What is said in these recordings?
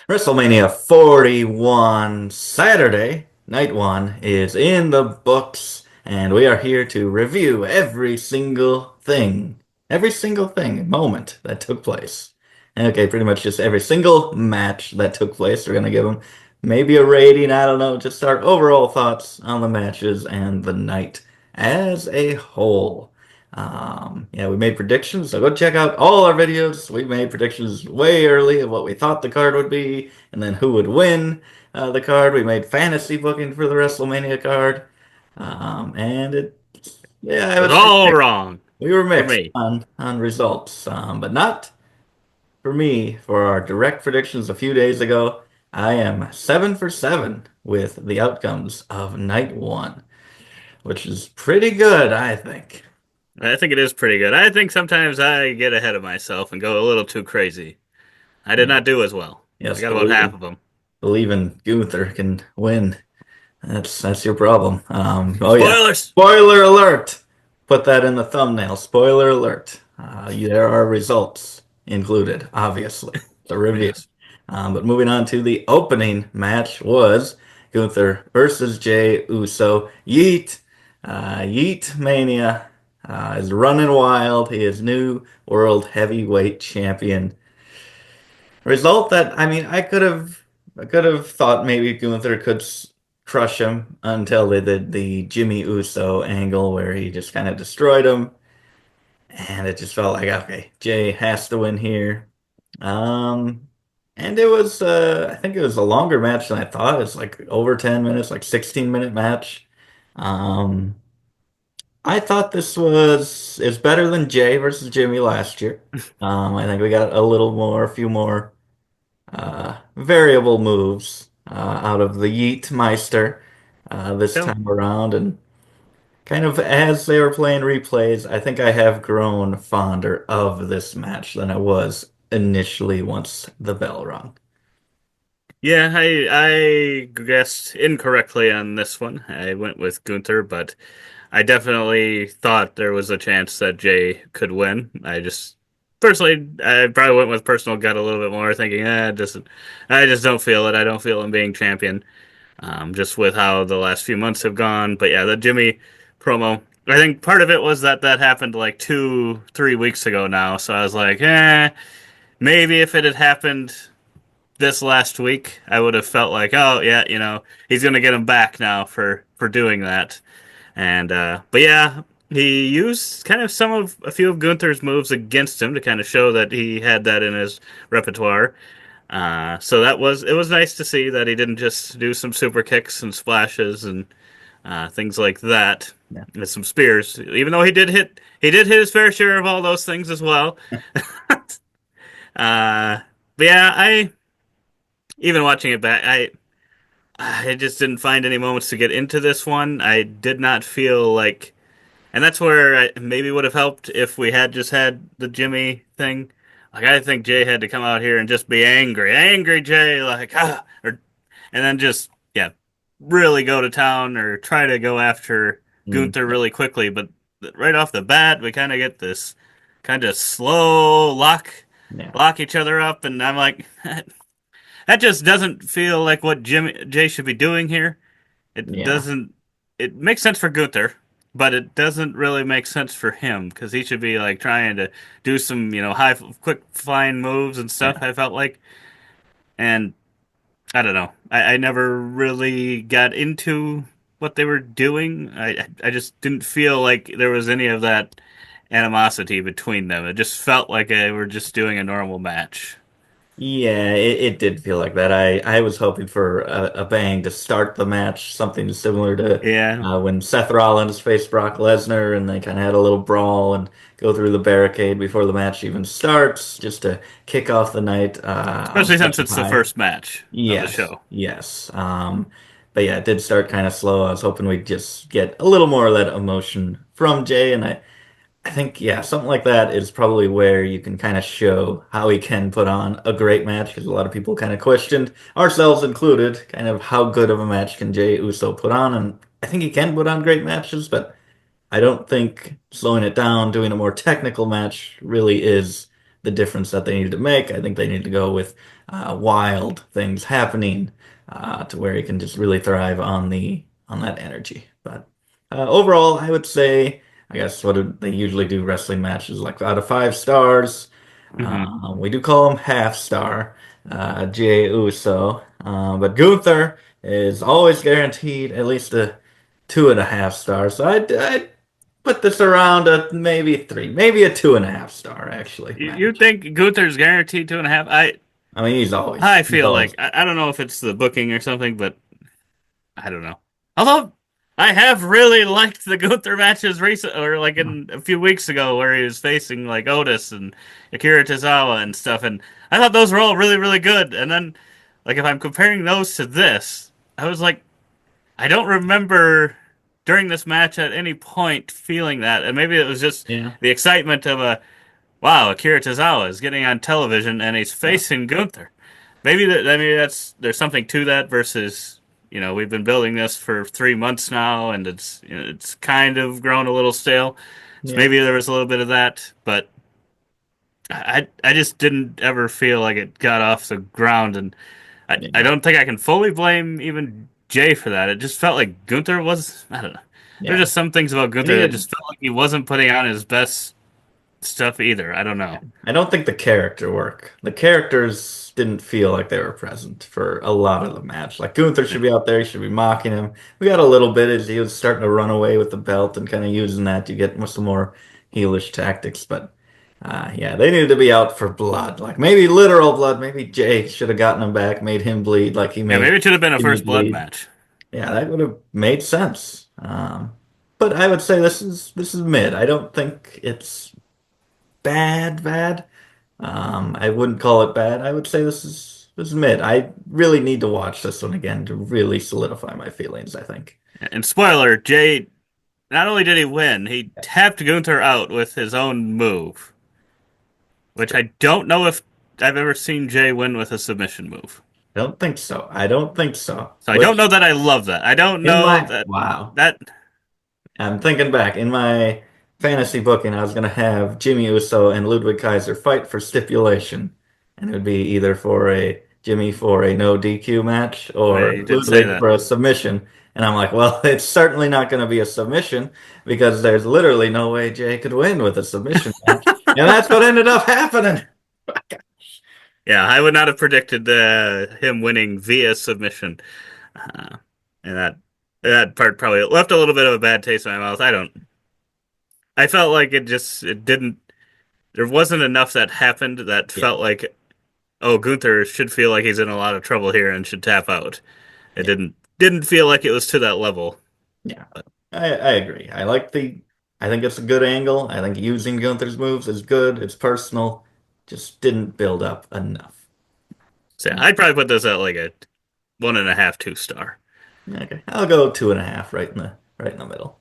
WrestleMania 41 Saturday, night one, is in the books, and we are here to review every single thing, moment that took place. Okay, pretty much just every single match that took place. We're gonna give them maybe a rating, I don't know, just our overall thoughts on the matches and the night as a whole. Yeah, we made predictions, so go check out all our videos. We made predictions way early of what we thought the card would be, and then who would win the card. We made fantasy booking for the WrestleMania card, and yeah, It it was was all mixed. wrong We were for mixed me. on results, but not for me. For our direct predictions a few days ago, I am 7 for 7 with the outcomes of night one, which is pretty good, I think. I think it is pretty good. I think sometimes I get ahead of myself and go a little too crazy. I did Yeah. not do as well. I Yes, got about half of them. believe in Gunther can win. That's your problem. Oh yeah. Spoilers! Spoiler alert. Put that in the thumbnail. Spoiler alert. There are results included, obviously. The review. Yes. But moving on to the opening match was Gunther versus Jey Uso. Yeet. Yeet Mania is running wild. He is new world heavyweight champion. Result that I mean I could have thought maybe Gunther could crush him until they did the Jimmy Uso angle where he just kind of destroyed him, and it just felt like okay, Jay has to win here. Um, and it was I think it was a longer match than I thought. It's like over 10 minutes, like 16-minute match. Um, I thought this was is better than Jay versus Jimmy last year. I think we got a few more variable moves out of the Yeet Meister this So, time around. And kind of as they were playing replays, I think I have grown fonder of this match than I was initially once the bell rung. yeah, I guessed incorrectly on this one. I went with Gunther, but I definitely thought there was a chance that Jay could win. Personally, I probably went with personal gut a little bit more, thinking, I just don't feel it. I don't feel him being champion. Just with how the last few months have gone. But yeah, the Jimmy promo. I think part of it was that that happened like 3 weeks ago now. So I was like, maybe if it had happened this last week, I would have felt like, oh yeah, he's gonna get him back now for doing that. And but yeah, he used kind of a few of Gunther's moves against him to kind of show that he had that in his repertoire. So it was nice to see that he didn't just do some super kicks and splashes and things like that, Yeah. and some spears. Even though he did hit his fair share of all those things as well. uh, but yeah, I even watching it back, I just didn't find any moments to get into this one. I did not feel like, and that's where I maybe would have helped if we had just had the Jimmy thing. Like I think Jay had to come out here and just be angry, angry Jay, like or and then just yeah, really go to town or try to go after Mm, Gunther really quickly. But right off the bat, we kind of get this kind of slow yeah. lock each other up, and I'm like, that just doesn't feel like what Jay should be doing here. It Yeah. doesn't. It makes sense for Gunther, but it doesn't really make sense for him because he should be like trying to do some, quick flying moves and stuff. Yeah. I felt like, and I don't know. I never really got into what they were doing. I just didn't feel like there was any of that animosity between them. It just felt like they were just doing a normal match. Yeah, it did feel like that. I was hoping for a bang to start the match, something similar to Yeah, when Seth Rollins faced Brock Lesnar and they kind of had a little brawl and go through the barricade before the match even starts, just to kick off the night on especially such since a it's the high. first match of the Yes, show. yes. But yeah, it did start kind of slow. I was hoping we'd just get a little more of that emotion from Jay, and I think, yeah, something like that is probably where you can kind of show how he can put on a great match because a lot of people kind of questioned, ourselves included, kind of how good of a match can Jey Uso put on. And I think he can put on great matches, but I don't think slowing it down, doing a more technical match really is the difference that they needed to make. I think they need to go with wild things happening to where he can just really thrive on the on that energy. But overall, I would say, I guess what do they usually do wrestling matches like out of 5 stars. Hmm. We do call him half star, Jey Uso, but Gunther is always guaranteed at least a 2.5 stars. So I'd put this around a maybe 3, maybe a 2.5 star actually You match. think Gunther's guaranteed 2.5? I mean, I he's feel always like I don't know if it's the booking or something, but I don't know. Although I have really liked the Gunther matches recent, or like in a few weeks ago, where he was facing like Otis and Akira Tozawa and stuff, and I thought those were all really, really good. And then, like if I'm comparing those to this, I was like, I don't remember during this match at any point feeling that, and maybe it was just yeah. the excitement of a wow, Akira Tozawa is getting on television and he's Yeah. facing Gunther. Maybe that's there's something to that versus we've been building this for 3 months now and it's kind of grown a little stale. So Yeah. maybe there was a little bit of that, but I just didn't ever feel like it got off the ground, and I Yeah. don't think I can fully blame even Jay for that. It just felt like Gunther was I don't know. There's Yeah. just some things about They Gunther that needed just felt like he wasn't putting on his best stuff either. I don't know. I don't think the character work. The characters didn't feel like they were present for a lot of the match. Like Gunther should be out there, he should be mocking him. We got a little bit as he was starting to run away with the belt and kind of using that to get some more heelish tactics. But yeah, they needed to be out for blood. Like maybe literal blood. Maybe Jay should have gotten him back, made him bleed like he Yeah, made maybe it should have been a Jimmy first blood bleed. match. Yeah, that would have made sense. But I would say this is mid. I don't think it's bad. I wouldn't call it bad. I would say this is mid. I really need to watch this one again to really solidify my feelings, I think. And spoiler, Jay not only did he win, he tapped Gunther out with his own move, which I don't know if I've ever seen Jay win with a submission move. Don't think so. I don't think so. So I don't Which know that I love that. I don't in know my that wow. that I'm thinking back in my fantasy booking, I was gonna have Jimmy Uso and Ludwig Kaiser fight for stipulation, and it would be either for a Jimmy for a no DQ match yeah, or you did say Ludwig that. for a submission. And I'm like, well, it's certainly not going to be a submission because there's literally no way Jay could win with a submission match, and that's what ended up happening. Yeah, I would not have predicted him winning via submission, uh, and that part probably left a little bit of a bad taste in my mouth. I don't. I felt like it didn't. There wasn't enough that happened that Yeah, felt like oh, Gunther should feel like he's in a lot of trouble here and should tap out. It yeah, didn't feel like it was to that level. yeah. I agree. I think it's a good angle. I think using Gunther's moves is good. It's personal. Just didn't build up enough. So yeah, I'd probably put this at like a 1.5, 2 star. Okay, I'll go 2.5 right in the middle.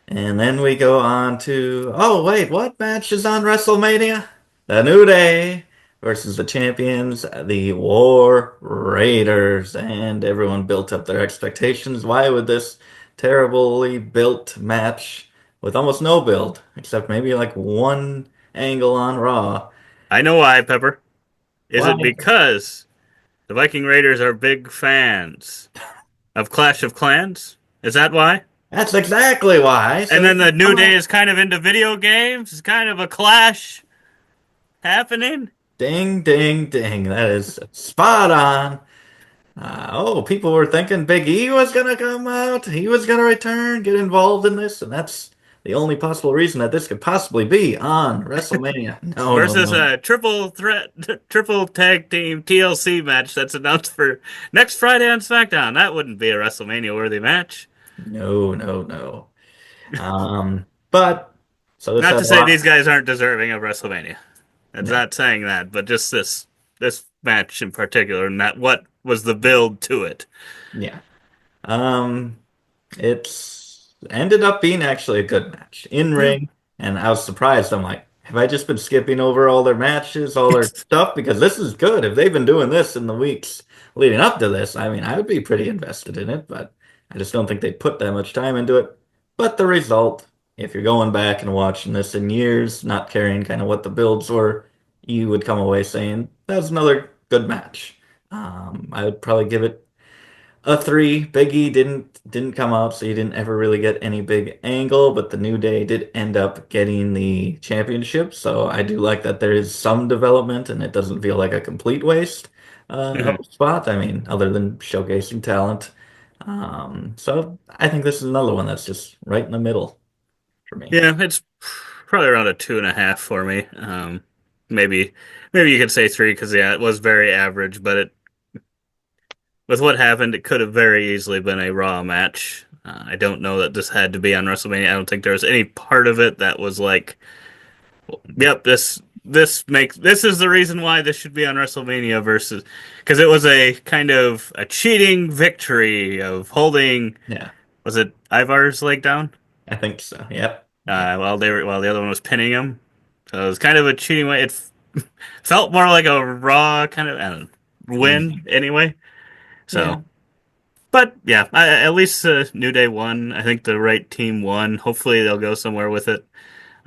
And then we go on to, oh wait, what match is on WrestleMania? The New Day versus the champions, the War Raiders. And everyone built up their expectations. Why would this terribly built match with almost no build, except maybe like one angle on Raw? I know why, Pepper. Is Why? it because the Viking Raiders are big fans of Clash of Clans? Is that why? That's exactly why. So And you then the can New come Day out. is kind of into video games. It's kind of a clash happening. Ding, ding, ding. That is spot on. Oh, people were thinking Big E was gonna come out. He was gonna return, get involved in this, and that's the only possible reason that this could possibly be on WrestleMania. No, no, Versus no. a triple threat, triple tag team TLC match that's announced for next Friday on SmackDown. That wouldn't be a WrestleMania worthy match. No, no, no. But so this Not had to say these lots. guys aren't deserving of WrestleMania. It's Yeah, not saying that, but just this match in particular, and that what was the build to it. yeah. Um, it's ended up being actually a good match in Yeah. ring, and I was surprised. I'm like, have I just been skipping over all their matches, all their stuff? Because this is good. If they've been doing this in the weeks leading up to this, I mean, I would be pretty invested in it, but I just don't think they put that much time into it. But the result if you're going back and watching this in years, not caring kind of what the builds were, you would come away saying that was another good match. I would probably give it a three. Big E didn't come out, so you didn't ever really get any big angle, but the New Day did end up getting the championship, so I do like that there is some development and it doesn't feel like a complete waste of a spot. I mean, other than showcasing talent. So I think this is another one that's just right in the middle for me. Yeah, it's probably around a 2.5 for me. Maybe maybe you could say three because yeah, it was very average, but it with what happened, it could have very easily been a Raw match. I don't know that this had to be on WrestleMania. I don't think there was any part of it that was like, "Yep, this is the reason why this should be on WrestleMania." Versus because it was a kind of a cheating victory of holding Yeah, was it Ivar's leg down? I think so. Yep. Yep. While the other one was pinning him. So it was kind of a cheating way. Felt more like a Raw kind of I don't know, win Mhm. anyway. Yeah. So but yeah, at least New Day won. I think the right team won. Hopefully they'll go somewhere with it.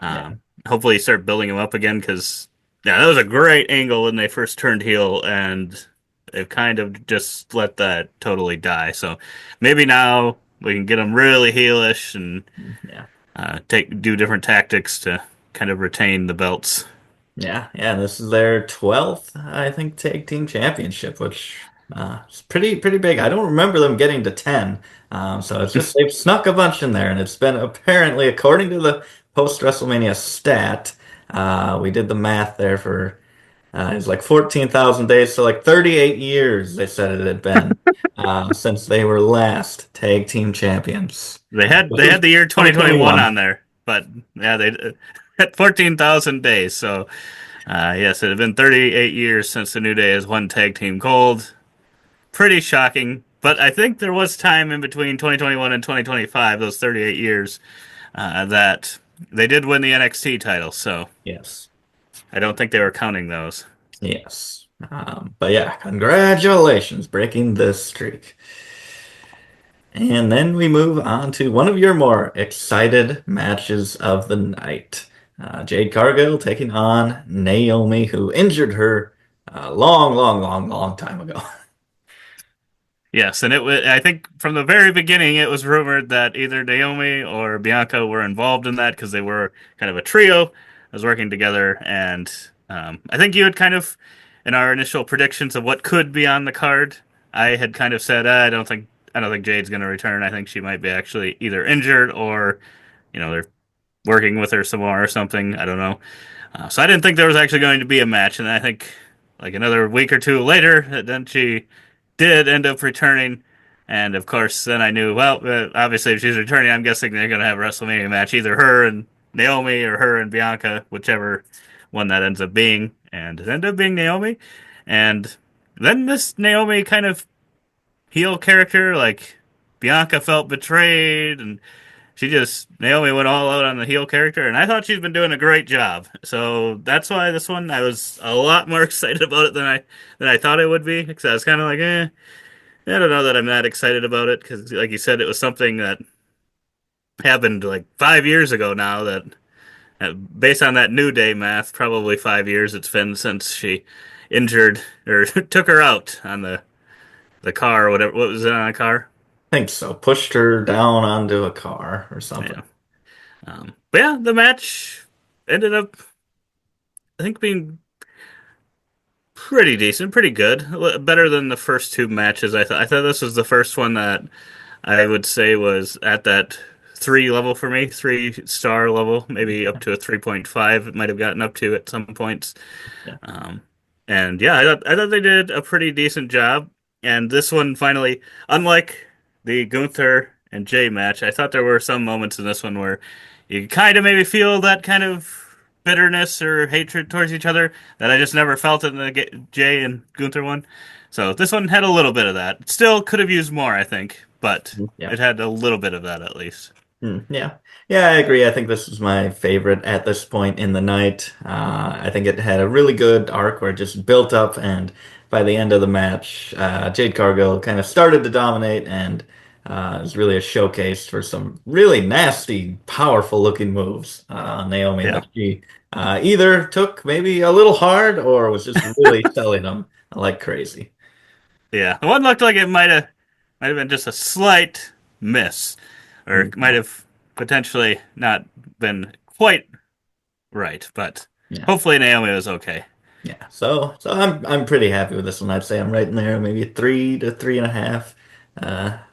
Yeah. Hopefully start building him up again because yeah, that was a great angle when they first turned heel, and they've kind of just let that totally die. So maybe now we can get them really heelish and Yeah. take do different tactics to kind of retain the belts. Yeah, yeah, this is their 12th, I think, tag team championship, which is pretty big. I don't remember them getting to 10. So it's just they've snuck a bunch in there, and it's been apparently, according to the post WrestleMania stat, we did the math there for it's like 14,000 days, so like 38 years they said it had been since they were last tag team champions. Which They was had the year 2021 2021. on there, but yeah, they had 14,000 days. So yes, it had been 38 years since the New Day has won tag team gold. Pretty shocking, but I think there was time in between 2021 and 2025, those 38 years, that they did win the NXT title. So Yes. I don't think they were counting those. Yes. But yeah, congratulations, breaking this streak. And then we move on to one of your more excited matches of the night. Jade Cargill taking on Naomi, who injured her long time ago. Yes, and it was. I think from the very beginning, it was rumored that either Naomi or Bianca were involved in that because they were kind of a trio, was working together. And I think you had kind of, in our initial predictions of what could be on the card, I had kind of said, I don't think Jade's going to return. I think she might be actually either injured or, they're working with her some more or something. I don't know. So I didn't think there was actually going to be a match, and I think like another week or two later, then she did end up returning. And of course, then I knew, well, obviously, if she's returning, I'm guessing they're going to have a WrestleMania match, either her and Naomi or her and Bianca, whichever one that ends up being. And it ended up being Naomi. And then this Naomi kind of heel character, like Bianca felt betrayed, and Naomi went all out on the heel character, and I thought she's been doing a great job. So that's why this one I was a lot more excited about it than I thought it would be. Because I was kind of like, I don't know that I'm that excited about it. Because like you said, it was something that happened like 5 years ago now. That based on that New Day math, probably 5 years it's been since she injured or took her out on the car or whatever. What was it on a car? I think so. Pushed her down onto a car or something. Yeah. But yeah, the match ended up, I think, being pretty decent, pretty good. Better than the first two matches. I thought this was the first one that I would say was at that three level for me, 3 star level, maybe up to a 3.5. It might have gotten up to at some points. Yeah. Um, and yeah, I thought they did a pretty decent job. And this one finally, unlike the Gunther and Jey match, I thought there were some moments in this one where you kind of maybe feel that kind of bitterness or hatred towards each other that I just never felt in the Jey and Gunther one. So this one had a little bit of that. Still could have used more, I think, but Yeah. it had a little bit of that at least. Yeah. Yeah, I agree. I think this is my favorite at this point in the night. I think it had a really good arc where it just built up, and by the end of the match, Jade Cargill kind of started to dominate, and is really a showcase for some really nasty, powerful looking moves on Naomi Yeah. that she either took maybe a little hard or was just really selling them like crazy. Yeah. The one looked like it might have been just a slight miss, or it might Yeah, have potentially not been quite right, but yeah, hopefully Naomi was okay. yeah. So I'm pretty happy with this one. I'd say I'm right in there, maybe 3 to 3.5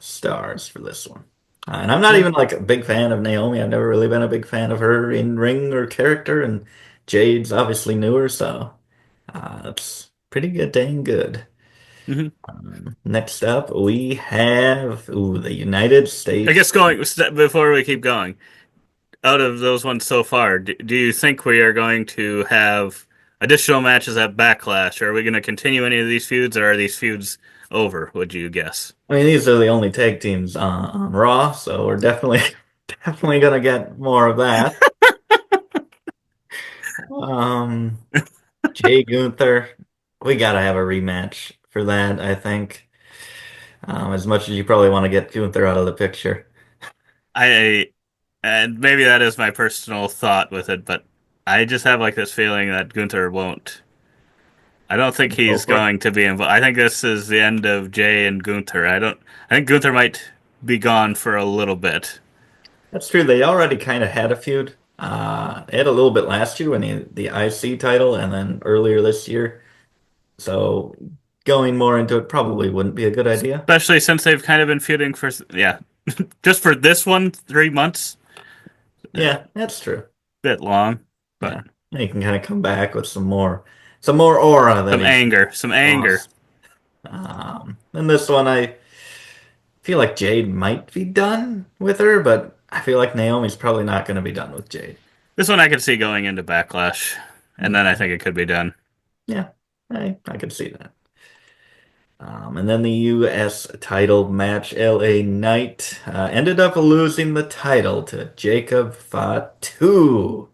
stars for this one. And I'm not Yeah. even like a big fan of Naomi. I've never really been a big fan of her in ring or character, and Jade's obviously newer, so that's pretty good, dang good. Hmm. Next up, we have the United I States. guess going before we keep going, out of those ones so far, do you think we are going to have additional matches at Backlash? Are we going to continue any of these feuds, or are these feuds over? Would you guess? I mean, these are the only tag teams on Raw, so we're definitely definitely gonna get more of that. Um, Jay Gunther, we gotta have a rematch for that, I think. As much as you probably want to get Gunther out of the picture. I and maybe that is my personal thought with it, but I just have like this feeling that Gunther won't. I don't think Go he's for it. going to be involved. I think this is the end of Jay and Gunther. I don't. I think Gunther might be gone for a little bit. That's true. They already kind of had a feud. They had a little bit last year when the IC title, and then earlier this year. So going more into it probably wouldn't be a good idea. Especially since they've kind of been feuding for, yeah, just for this one, 3 months. A Yeah, that's true. bit long, but Yeah, he can kind of come back with some more aura that some he's anger, some anger. lost. And this one, I feel like Jade might be done with her, but I feel like Naomi's probably not going to be done with Jade. This one I could see going into Backlash, and then I Okay. think it could be done. Yeah, I could see that. And then the U.S. title match, LA Knight ended up losing the title to Jacob Fatu.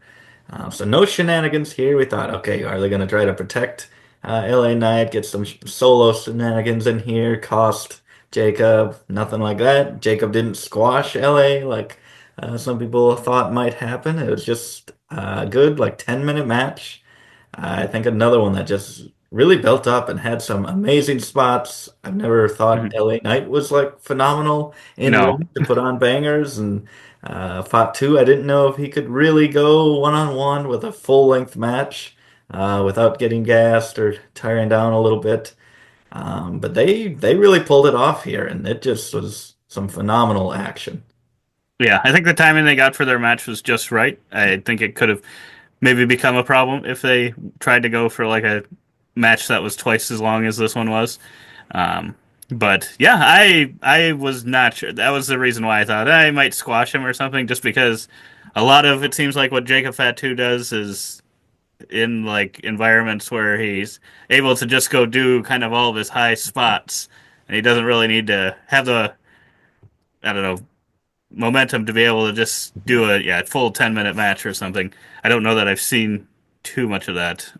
So no shenanigans here. We thought, okay, are they going to try to protect LA Knight, get some solo shenanigans in here, cost Jacob? Nothing like that. Jacob didn't squash LA like some people thought might happen. It was just a good, like, 10-minute match. I think another one that just really built up and had some amazing spots. I've never thought Mhm. LA Knight was like phenomenal in No, ring to put on bangers, and fought two. I didn't know if he could really go one-on-one with a full-length match without getting gassed or tiring down a little bit. But they really pulled it off here, and it just was some phenomenal action. yeah, I think the timing they got for their match was just right. I think it could have maybe become a problem if they tried to go for like a match that was twice as long as this one was. Um, but yeah, I was not sure. That was the reason why I thought I might squash him or something, just because a lot of it seems like what Jacob Fatu does is in like environments where he's able to just go do kind of all of his high spots, and he doesn't really need to have the, I don't know, momentum to be able to just Yeah. do a, yeah, full 10-minute match or something. I don't know that I've seen too much of that.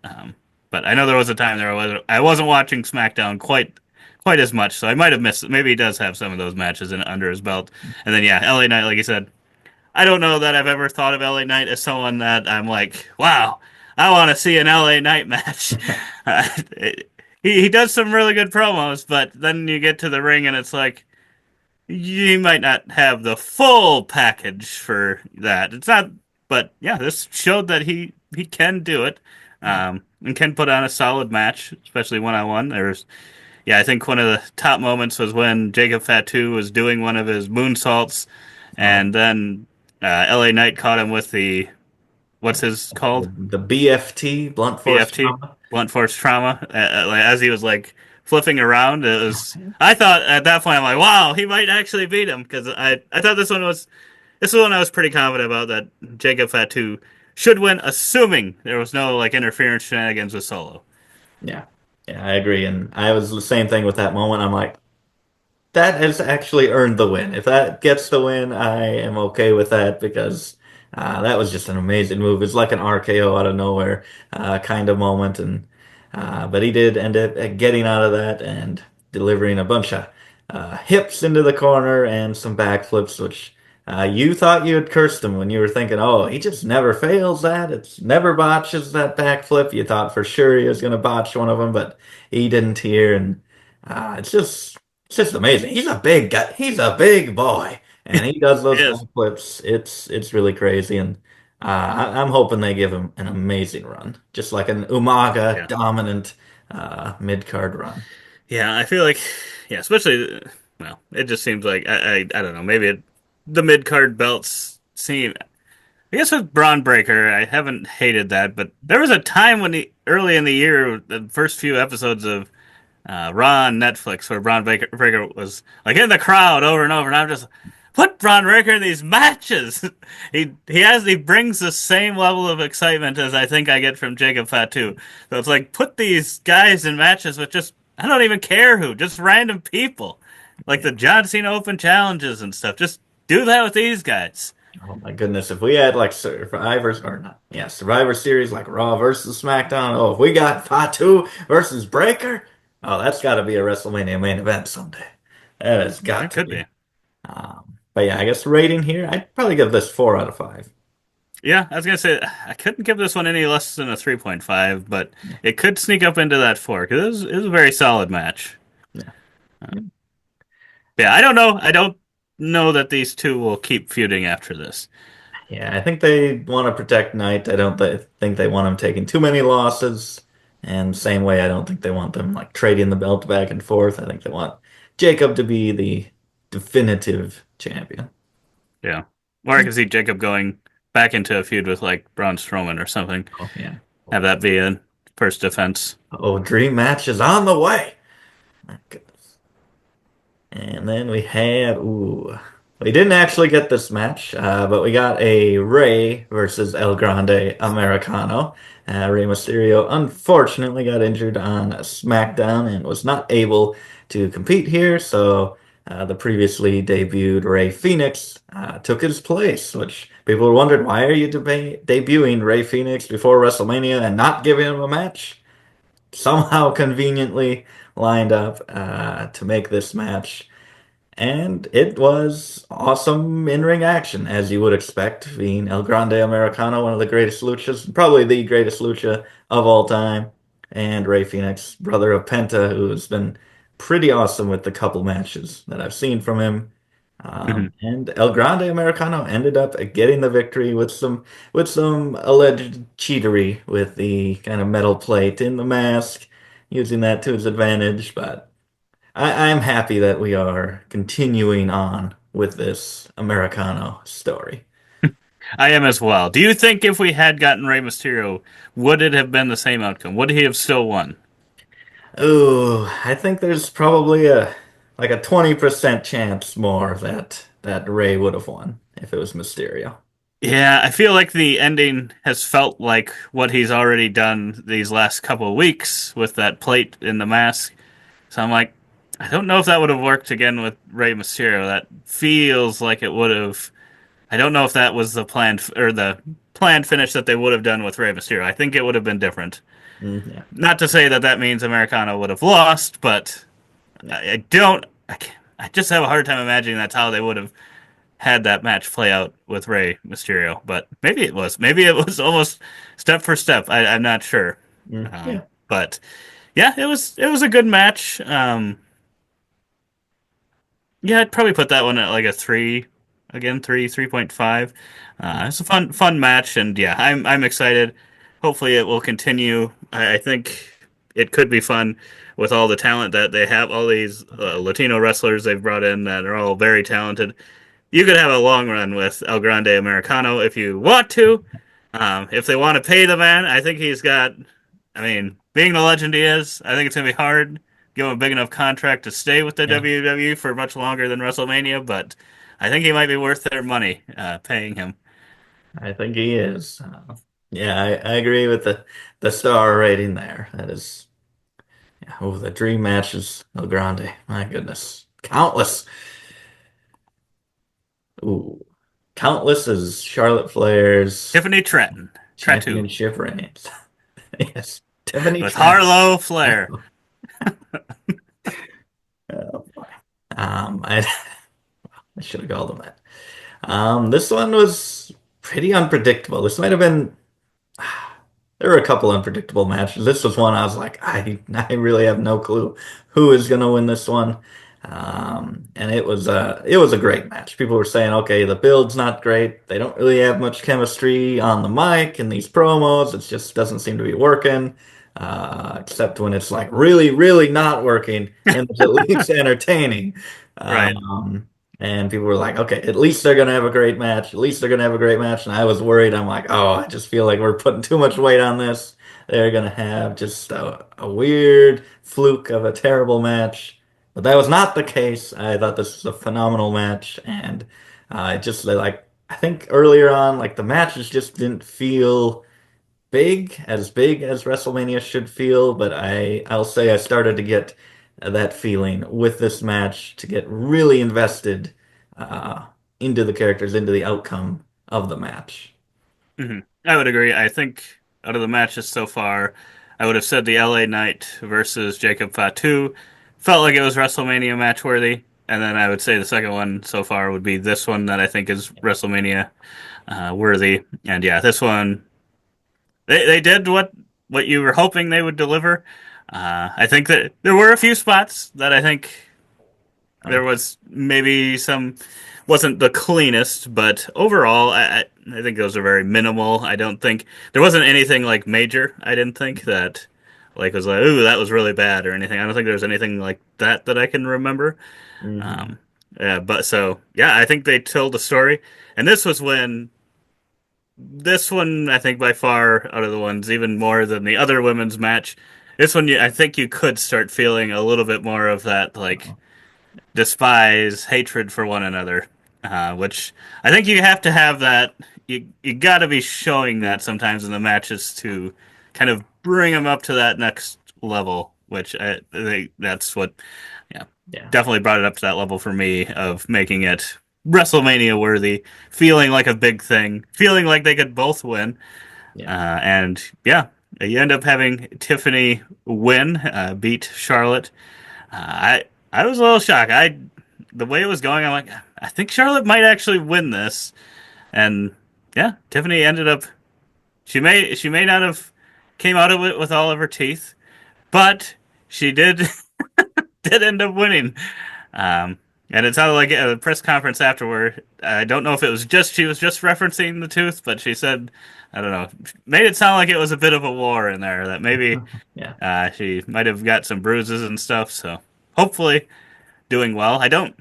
But I know there was a time there I wasn't watching SmackDown quite as much, so I might have missed it. Maybe he does have some of those matches in under his belt. And then yeah, LA Knight, like you said, I don't know that I've ever thought of LA Knight as someone that I'm like, wow, I want to see an LA Knight match. Uh, he does some really good promos, but then you get to the ring and it's like you might not have the full package for that. It's not, but yeah, this showed that he can do it, Yeah. and can put on a solid match, especially 1-on-1. There's, yeah, I think one of the top moments was when Jacob Fatu was doing one of his moonsaults, Oh, and then LA Knight caught him with the, what's his called, the BFT, blunt force BFT, trauma. blunt force trauma. Like, as he was like flipping around, it was. I thought at that point, I'm like, wow, he might actually beat him, because I thought this one I was pretty confident about that Jacob Fatu should win, assuming there was no like interference shenanigans with Solo. Yeah. Yeah, I agree. And I was the same thing with that moment. I'm like, that has actually earned the win. If that gets the win, I am okay with that because that was just an amazing move. It's like an RKO out of nowhere kind of moment. And but he did end up getting out of that and delivering a bunch of hips into the corner and some backflips, which you thought you had cursed him when you were thinking, oh, he just never fails that. It's never botches that backflip. You thought for sure he was going to botch one of them, but he didn't here. And it's just amazing. He's a big guy. He's a big boy, and he does those Yes. backflips. It's really crazy, and I'm hoping they give him an amazing run, just like an Umaga Yeah. dominant mid card run. Yeah, I feel like, yeah, especially, well, it just seems like, I don't know, maybe the mid card belts seem, I guess with Braun Breaker, I haven't hated that, but there was a time early in the year, the first few episodes of Raw on Netflix, where Breaker was like in the crowd over and over, and I'm just put Braun Breaker in these matches. He brings the same level of excitement as I think I get from Jacob Fatu. So it's like put these guys in matches with just I don't even care who, just random people, like the John Cena Open challenges and stuff. Just do that with these guys. Oh my goodness, if we had like Survivors or not, yeah, Survivor Series like Raw versus SmackDown. Oh, if we got Fatu versus Breaker, oh, that's got to be a WrestleMania main event someday. That has got It to could be. be. But yeah, I guess rating here, I'd probably give this 4 out of 5. Yeah, I was gonna say I couldn't give this one any less than a 3.5, but it could sneak up into that four because it was a very solid match. Yeah. Yeah, I don't know. I don't know that these two will keep feuding after this. Yeah, I think they want to protect Knight. I don't think they want him taking too many losses. And same way, I don't think they want them like trading the belt back and forth. I think they want Jacob to be the definitive champion. Yeah. Or I can see Jacob going back into a feud with like Braun Strowman or something. Oh yeah. Have that be a first defense. Oh, dream match is on the way. My goodness. And then we had, ooh, we didn't actually get this match, but we got a Rey versus El Grande Americano. Rey Mysterio unfortunately got injured on SmackDown and was not able to compete here, so the previously debuted Rey Fenix took his place, which people were wondering, why are you debuting Rey Fenix before WrestleMania and not giving him a match? Somehow conveniently lined up to make this match. And it was awesome in-ring action, as you would expect, being El Grande Americano, one of the greatest luchas, probably the greatest lucha of all time, and Rey Fenix, brother of Penta, who's been pretty awesome with the couple matches that I've seen from him. Hmm. And El Grande Americano ended up getting the victory with some alleged cheatery with the kind of metal plate in the mask, using that to his advantage, but. I'm happy that we are continuing on with this Americano story. I am as well. Do you think if we had gotten Rey Mysterio, would it have been the same outcome? Would he have still won? Ooh, I think there's probably a 20% chance more that Ray would have won if it was Mysterio. Yeah, I feel like the ending has felt like what he's already done these last couple of weeks with that plate in the mask. So I'm like, I don't know if that would have worked again with Rey Mysterio. That feels like it would have. I don't know if that was the planned finish that they would have done with Rey Mysterio. I think it would have been different. Yeah, Not to say that that means Americano would have lost, but yeah, I don't. I just have a hard time imagining that's how they would have had that match play out with Rey Mysterio. But maybe it was. Maybe it was almost step for step. I'm not sure. yeah. But yeah, it was a good match. Yeah, I'd probably put that one at like a three. Again, 3.5. It's a fun match, and yeah, I'm excited. Hopefully, it will continue. I think it could be fun with all the talent that they have. All these Latino wrestlers they've brought in that are all very talented. You could have a long run with El Grande Americano if you want to. If they want to pay the man, I think he's got. I mean, being the legend he is, I think it's gonna be hard. Give him a big enough contract to stay with the Yeah. WWE for much longer than WrestleMania, but I think he might be worth their money paying him. I think he is. Yeah, I agree with the star rating there. That is, yeah, oh, the dream matches, El Grande. My goodness, countless. Ooh, countless is Charlotte Flair's Tiffany Stratton, Tratu, championship reigns. Yes, Tiffany with Tran. Harlow Flair. Oh, boy. I I should have called him that. This one was pretty unpredictable. This might have been. There were a couple unpredictable matches. This was one I was like, I really have no clue who is going to win this one. And it was a great match. People were saying, okay, the build's not great. They don't really have much chemistry on the mic and these promos. It just doesn't seem to be working. Except when it's like really, really not working and it's at least entertaining. Right. Um, and people were like, okay, at least they're gonna have a great match. At least they're gonna have a great match. And I was worried. I'm like, oh, I just feel like we're putting too much weight on this. They're gonna have just a weird fluke of a terrible match. But that was not the case. I thought this was a phenomenal match, and it just like I think earlier on, like the matches just didn't feel big as WrestleMania should feel, but I'll say I started to get that feeling with this match to get really invested uh, into the characters, into the outcome of the match. I would agree. I think out of the matches so far, I would have said the LA Knight versus Jacob Fatu felt like it was WrestleMania match worthy. And then I would say the second one so far would be this one that I think is WrestleMania worthy. And yeah, this one they did what you were hoping they would deliver. I think that there were a few spots that I think there Oh, was maybe some wasn't the cleanest, but overall, I think those are very minimal. I don't think there wasn't anything like major. I didn't think that like was like, ooh, that was really bad or anything. I don't think there was anything like that that I can remember. hmm Um, yeah, but so yeah, I think they told the story, and this one I think by far out of the ones even more than the other women's match. This one, I think you could start feeling a little bit more of that like Oh, despise hatred for one another, which I think you have to have that. You got to be showing that sometimes in the matches to kind of bring them up to that next level. Which I think that's what, yeah, yeah, definitely brought it up to that level for me of making it WrestleMania worthy, feeling like a big thing, feeling like they could both win, yeah, and yeah, you end up having Tiffany win, beat Charlotte. I was a little shocked. The way it was going, I'm like, I think Charlotte might actually win this. And yeah, Tiffany ended up. She may not have came out of it with all of her teeth, but she did did end up winning. Um, and it sounded like a press conference afterward. I don't know if it was just she was just referencing the tooth, but she said, I don't know, made it sound like it was a bit of a war in there. That maybe yeah. she might have got some bruises and stuff. So hopefully doing well. I don't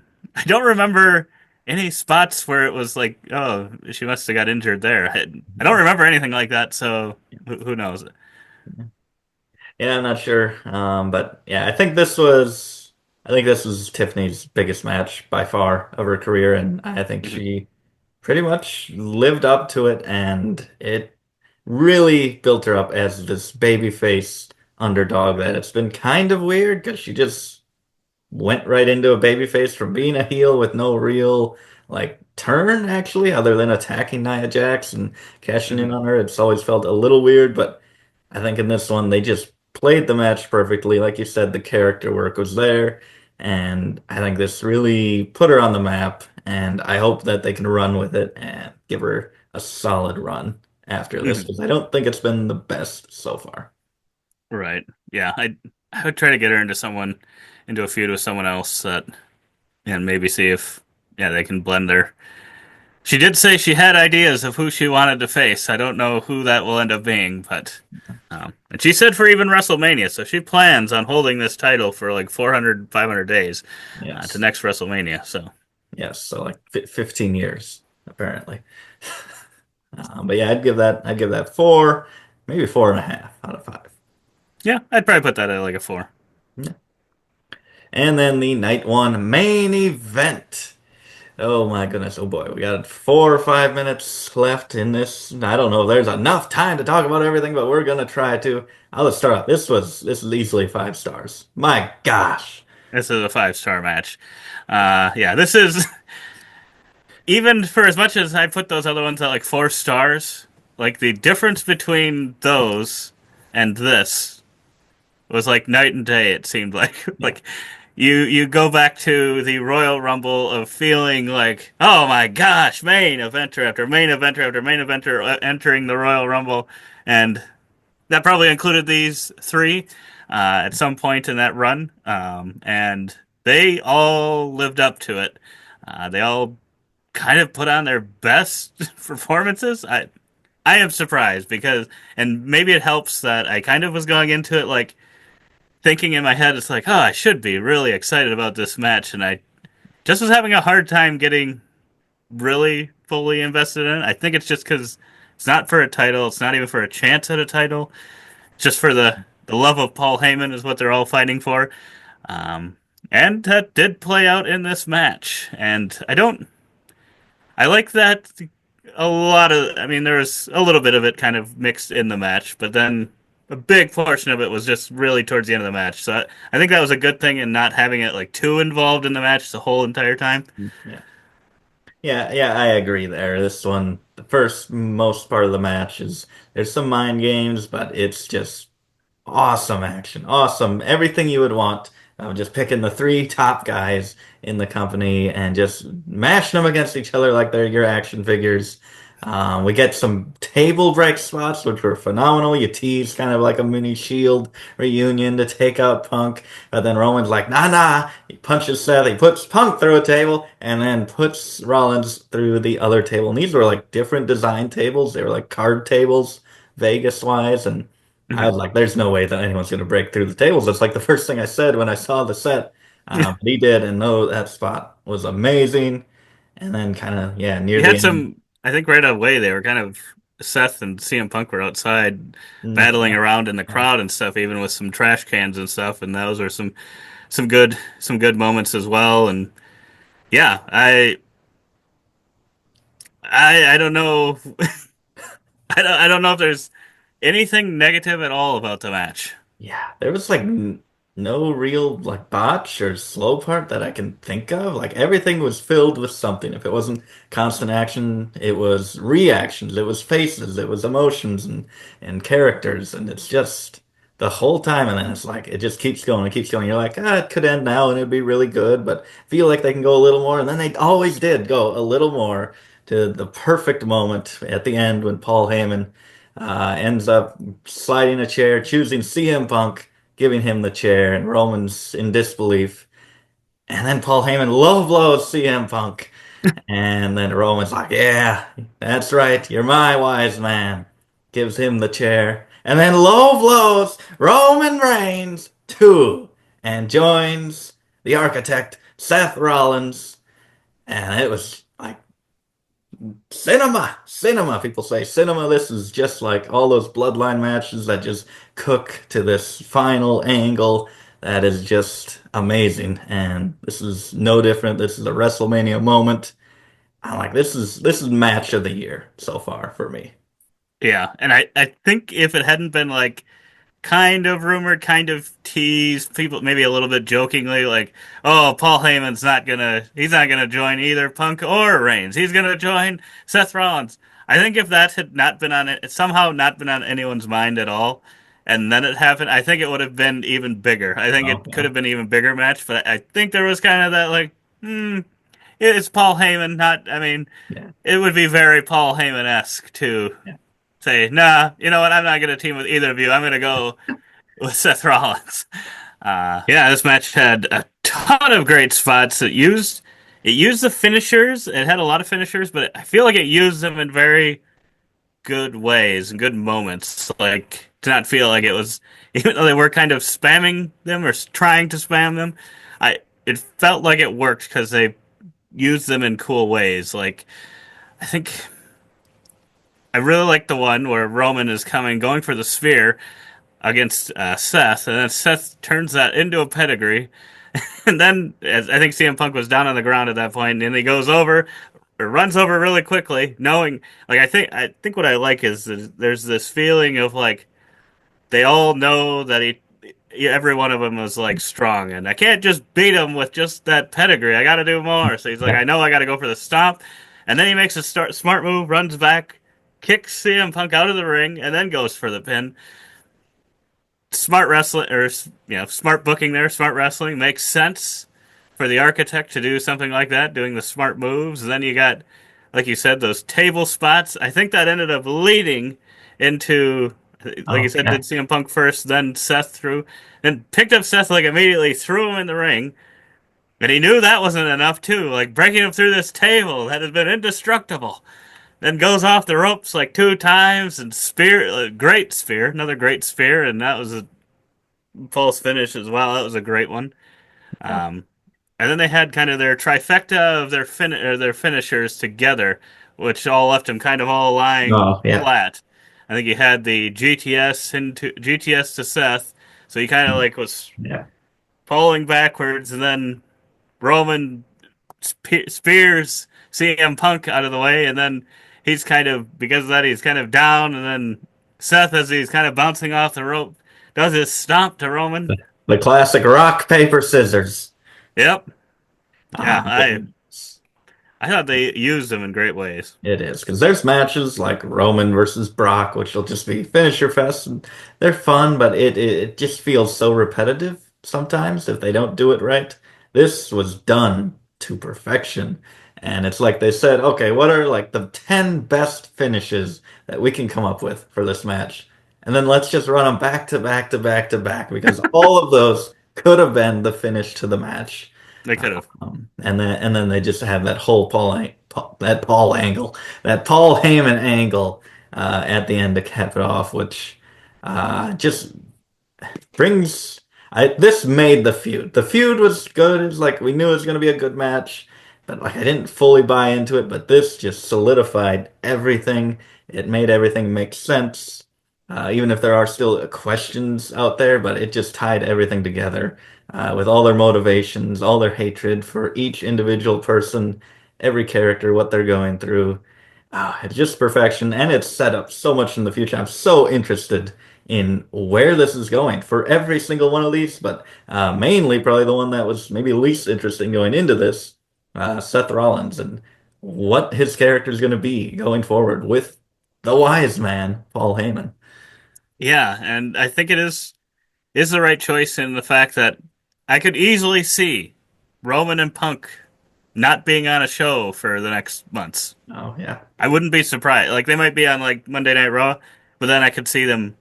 remember any spots where it was like, oh, she must have got injured there. I don't remember anything like that, so who knows? Yeah, I'm not sure. But yeah, I think this was Tiffany's biggest match by far of her career, and I think Mhm. she pretty much lived up to it, and it really built her up as this babyface underdog that it's been kind of weird because she just went right into a babyface from being a heel with no real like turn actually, other than attacking Nia Jax and cashing in Mhm. on her. It's always felt a little weird, but I think in this one they just played the match perfectly. Like you said, the character work was there, and I think this really put her on the map. And I hope that they can run with it and give her a solid run after this Mhm. because I don't think it's been the best so far. Right. Yeah, I would try to get her into a feud with someone else that and maybe see if yeah, they can blend their She did say she had ideas of who she wanted to face. I don't know who that will end up being, but and she said for even WrestleMania, so she plans on holding this title for like 400, 500 days to Yes. next WrestleMania. So Yes. So like 15 years apparently. But yeah, I'd give that four, maybe 4.5 out of 5. yeah, I'd probably put that at like a four. Yeah. And then the night one main event. Oh my goodness. Oh boy. We got 4 or 5 minutes left in this. I don't know if there's enough time to talk about everything, but we're gonna try to. I'll just start off. This is easily 5 stars. My gosh. This is a 5-star match. Yeah, this is even for as much as I put those other ones at like 4 stars. Like the difference between those and this was like night and day. It seemed like Yeah. like you go back to the Royal Rumble of feeling like, oh my gosh, main eventer after main eventer after main eventer entering the Royal Rumble, and that probably included these three at some point in that run, and they all lived up to it. They all kind of put on their best performances. I am surprised because, and maybe it helps that I kind of was going into it like thinking in my head, it's like, oh, I should be really excited about this match, and I just was having a hard time getting really fully invested in it. I think it's just because it's not for a title, it's not even for a chance at a title, it's just for the love of Paul Heyman is what they're all fighting for. Um, and that did play out in this match, and I like that a lot of, I mean, there was a little bit of it kind of mixed in the match, but then a big portion of it was just really towards the end of the match. So I think that was a good thing in not having it like too involved in the match the whole entire time. Yeah. Yeah, I agree there. This one, the first most part of the match is there's some mind games, but it's just awesome action. Awesome. Everything you would want. Just picking the three top guys in the company and just mashing them against each other like they're your action figures. We get some table break spots, which were phenomenal. You tease kind of like a mini Shield reunion to take out Punk. But then Roman's like, nah, nah. He punches Seth. He puts Punk through a table and then puts Rollins through the other table. And these were like different design tables. They were like card tables, Vegas wise. And I Mhm. was like, there's no way that anyone's going to break through the tables. That's like the first thing I said when I saw the set. But he did, and no, that spot was amazing. And then kind of, yeah, near You the had end. some, I think right away they were kind of, Seth and CM Punk were outside battling Yeah, around in the yeah, crowd and stuff, even with some trash cans and stuff, and those were some good moments as well. And yeah, I don't know. I don't know if there's anything negative at all about the match. yeah. There was like n no real like botch or slow part that I can think of. Like everything was filled with something. If it wasn't constant action, it was reactions, it was faces, it was emotions and characters, and it's just the whole time. And then it's like it just keeps going, it keeps going. You're like, ah, it could end now and it'd be really good, but feel like they can go a little more. And then they always did go a little more to the perfect moment at the end when Paul Heyman ends up sliding a chair, choosing CM Punk, giving him the chair, and Roman's in disbelief. And then Paul Heyman low blows CM Punk. And then Roman's like, yeah, that's right. You're my wise man. Gives him the chair. And then low blows Roman Reigns too. And joins the architect, Seth Rollins. And it was like cinema, cinema. People say cinema. This is just like all those bloodline matches that just cook to this final angle that is just amazing. And this is no different. This is a WrestleMania moment. I'm like, this is match of the year so far for me. Yeah, and I think if it hadn't been like kind of rumored, kind of teased, people maybe a little bit jokingly, like, oh, Paul Heyman's he's not gonna join either Punk or Reigns. He's gonna join Seth Rollins. I think if that had not been on it, somehow not been on anyone's mind at all, and then it happened, I think it would have been even bigger. I think Oh it could yeah, have been even bigger match, but I think there was kind of that like, it's Paul Heyman, not, I mean, yeah, it would be very Paul Heyman-esque to yeah, say, nah, you know what, I'm not gonna team with either of you. I'm gonna go with Seth Rollins. Yeah, this match had a ton of great spots. It used the finishers. It had a lot of finishers, but I feel like it used them in very good ways and good moments. Like to not feel like it was, even though they were kind of spamming them or trying to spam them, I it felt like it worked because they used them in cool ways. Like I think I really like the one where Roman is going for the sphere against Seth, and then Seth turns that into a pedigree. And then as I think CM Punk was down on the ground at that point, and he goes over, or runs over really quickly, knowing like I think what I like is that there's this feeling of like they all know that every one of them is like strong, and I can't just beat him with just that pedigree. I got to do more. So he's like, yeah. I know I got to go for the stomp, and then he makes a smart move, runs back, kicks CM Punk out of the ring, and then goes for the pin. smart wrestling or smart booking there, smart wrestling makes sense for the architect to do something like that, doing the smart moves. And then you got, like you said, those table spots. I think that ended up leading into, like you Oh said, yeah. did CM Punk first, then Seth threw, then picked up Seth like immediately, threw him in the ring. And he knew that wasn't enough too, like breaking him through this table that had been indestructible. Then goes off the ropes like two times and spear, great spear, another great spear, and that was a false finish as well. That was a great one. Yeah. Um, and then they had kind of their trifecta of their finishers together, which all left him kind of all lying Oh yeah. flat. I think you had the GTS to Seth, so he kind of like was Yeah. falling backwards, and then Roman spears CM Punk out of the way, and then he's kind of because of that he's kind of down, and then Seth as he's kind of bouncing off the rope does his stomp to Roman. The classic rock, paper, scissors. Yep. Uh, Yeah, I thought they used him in great ways. It is, because there's matches like Roman versus Brock, which will just be finisher fest, and they're fun, but it just feels so repetitive sometimes if they don't do it right. This was done to perfection, and it's like they said, okay, what are like the 10 best finishes that we can come up with for this match? And then let's just run them back to back to back to back, because all of those could have been the finish to the match. They could have. And then they just have that whole that Paul angle, that Paul Heyman angle at the end to cap it off, which just brings. This made the feud. The feud was good. It's like we knew it was going to be a good match, but like I didn't fully buy into it. But this just solidified everything. It made everything make sense. Even if there are still questions out there, but it just tied everything together with all their motivations, all their hatred for each individual person, every character, what they're going through. It's just perfection, and it's set up so much in the future. I'm so interested in where this is going for every single one of these, but mainly probably the one that was maybe least interesting going into this, Seth Rollins, and what his character is going to be going forward with the wise man, Paul Heyman. Yeah, and I think it is the right choice in the fact that I could easily see Roman and Punk not being on a show for the next months. Oh yeah, I wouldn't be surprised. Like they might be on like Monday Night Raw, but then I could see them,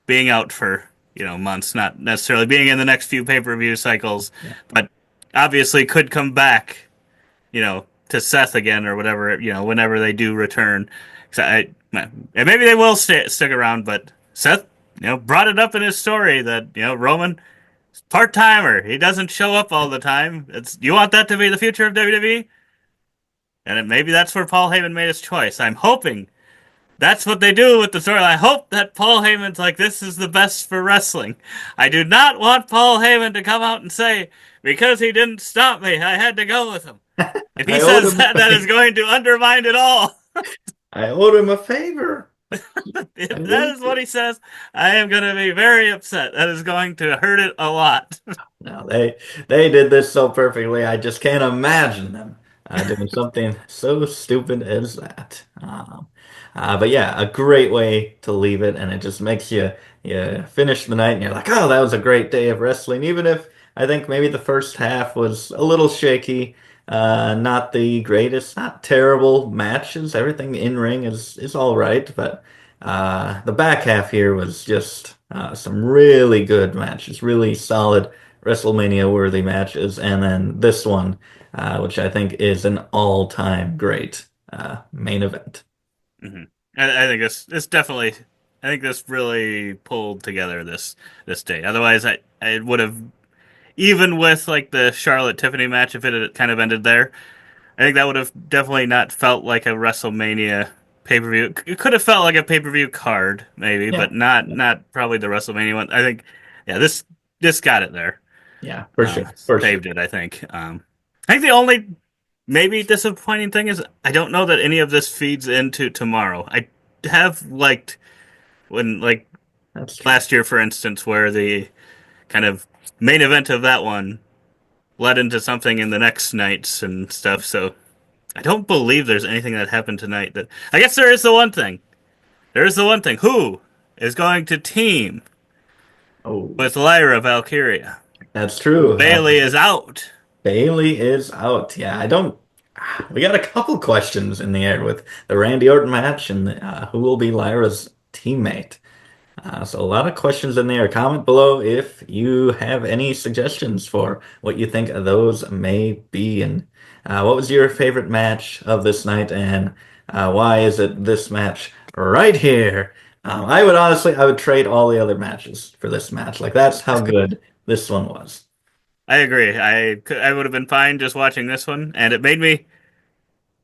being out for, months, not necessarily being in the next few pay-per-view cycles, yeah, but obviously could come back, to Seth again or whatever, whenever they do return. So and maybe they will stick around, but Seth, brought it up in his story that, Roman part timer. He doesn't show up all the time. You want that to be the future of WWE? And maybe that's where Paul Heyman made his choice. I'm hoping that's what they do with the story. I hope that Paul Heyman's like, this is the best for wrestling. I do not want Paul Heyman to come out and say, because he didn't stop me, I had to go with him. If he I owed says him that, a that is favor. going to undermine it all. I owed him a favor. I If that is winked what it. he says, I am going to be very upset. That is going to hurt it a lot. No, they did this so perfectly. I just can't imagine them doing something so stupid as that. But yeah, a great way to leave it, and it just makes you finish the night, and you're like, oh, that was a great day of wrestling. Even if I think maybe the first half was a little shaky, not the greatest, not terrible matches. Everything in ring is all right, but the back half here was just some really good matches, really solid WrestleMania worthy matches, and then this one, which I think is an all-time great main event. hmm I think this definitely. I think this really pulled together this day. Otherwise, I would have even with like the Charlotte Tiffany match if it had kind of ended there. I think that would have definitely not felt like a WrestleMania pay per view. It could have felt like a pay per view card maybe, Yeah, but not yeah, not probably the WrestleMania one. I think yeah this got it there. yeah, for sure, for sure. Saved it. I think. I think the only maybe disappointing thing is I don't know that any of this feeds into tomorrow. I have liked when like That's true. last year, for instance, where the kind of main event of that one led into something in the next nights and stuff. So I don't believe there's anything that happened tonight I guess there is the one thing. There is the one thing. Who is going to team Oh, with Lyra Valkyria. that's true. Bailey is out. Bailey is out. Yeah, I don't. We got a couple questions in the air with the Randy Orton match and who will be Lyra's teammate. So a lot of questions in there. Comment below if you have any suggestions for what you think those may be. And what was your favorite match of this night? And why is it this match right here? I would honestly, I would trade all the other matches for this match. Like that's how good this one was. I agree. I would have been fine just watching this one, and it made me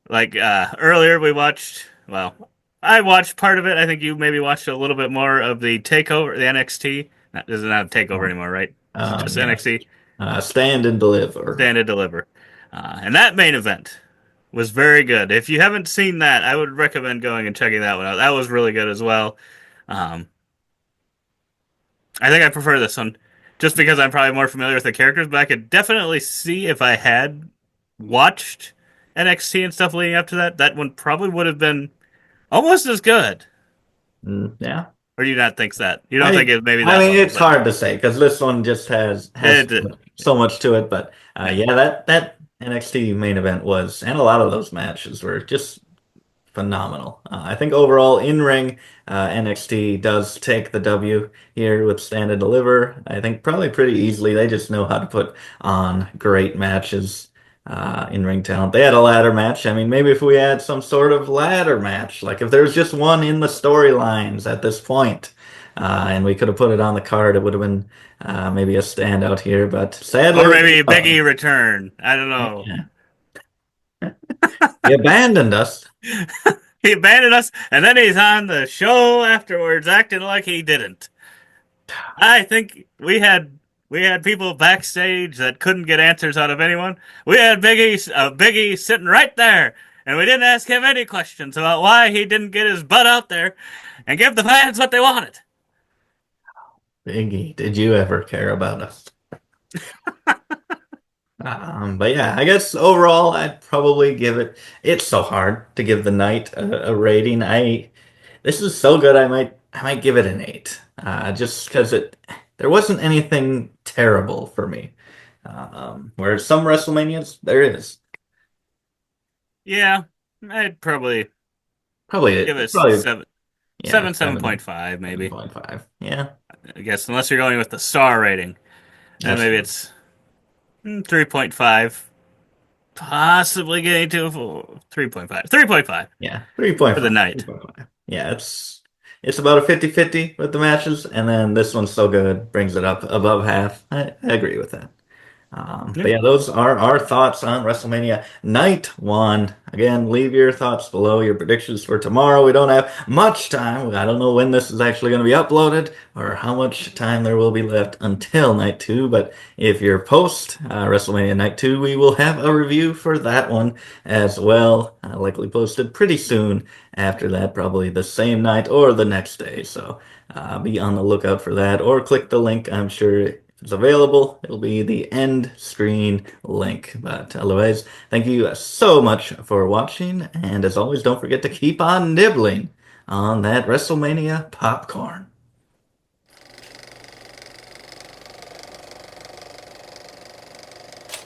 like earlier we watched. Well, I watched part of it. I think you maybe watched a little bit more of the Takeover, the NXT. This is not a Takeover anymore, right? This is just Yes. NXT Stand and deliver. Stand and Deliver, and that main event was very good. If you haven't seen that, I would recommend going and checking that one out. That was really good as well. Um, I think I prefer this one just because I'm probably more familiar with the characters, but I could definitely see if I had watched NXT and stuff leading up to that, that one probably would have been almost as good. Yeah. Or do you not think that? You don't think I it maybe I that mean level, it's but hard to say because this one just has it, so much to it. But yeah. yeah, that NXT main event was, and a lot of those matches were just phenomenal. I think overall in ring, NXT does take the W here with Stand and Deliver. I think probably pretty easily. They just know how to put on great matches. In ring talent. They had a ladder match. I mean, maybe if we had some sort of ladder match, like if there's just one in the storylines at this point, and we could have put it on the card, it would have been maybe a standout here. But Or sadly, maybe Biggie return. I don't know. yeah, he abandoned us. He abandoned us, and then he's on the show afterwards acting like he didn't. I think we had people backstage that couldn't get answers out of anyone. We had Biggie sitting right there, and we didn't ask him any questions about why he didn't get his butt out there and give the fans what they wanted. Biggie, did you ever care about us? But yeah, I guess overall, I'd probably give it. It's so hard to give the night a rating. This is so good. I might give it an 8. Just because there wasn't anything terrible for me. Whereas some WrestleManias there is. Yeah, I'd probably Probably give it's it probably yeah, 7.5 seven maybe. point five. Yeah, I guess unless you're going with the star rating, then that's maybe true. it's 3.5, possibly getting to 3.5. 3.5 Yeah, 3.5. for the night. 3.5. Yeah, it's about a 50-50 with the matches, and then this one's so good, brings it up above half. I agree with that. Yeah. But yeah, those are our thoughts on WrestleMania Night 1. Again, leave your thoughts below, your predictions for tomorrow. We don't have much time. I don't know when this is actually going to be uploaded or how much time there will be left until Night 2. But if you're post WrestleMania Night 2, we will have a review for that one as well. Likely posted pretty soon after that, probably the same night or the next day. So be on the lookout for that or click the link. I'm sure it's available. It'll be the end screen link. But otherwise, thank you so much for watching. And as always, don't forget to keep on nibbling on that WrestleMania popcorn.